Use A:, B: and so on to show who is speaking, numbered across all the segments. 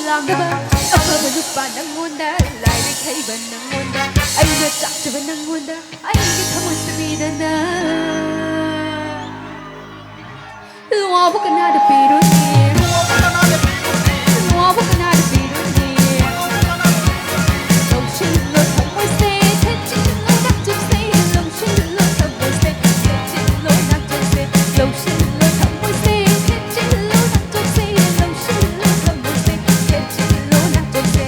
A: lamdaba afaba nupa nangonda lairik haiba nangonda aina chakchaba nangonda aigi thamoi sabidana luabu kanada piruni luabu kanada piruni lotion lo thamoi se thechin lo nakchuk se lotion lo thamoi se thechin lo nakchuk se lotion lo thamoi se thechin lo nakchuk se lotion lo thamoi se thechin lo nakchuk se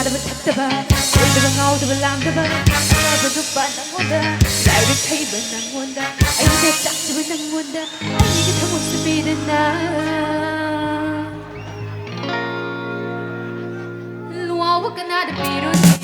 A: Daba taktaba, daba ngau daba lam daba, daba nupa nangonda, lairik haiba nangonda, aina chakchaba nangonda, aigi thamoi sabidana. Luawa kanada piruni.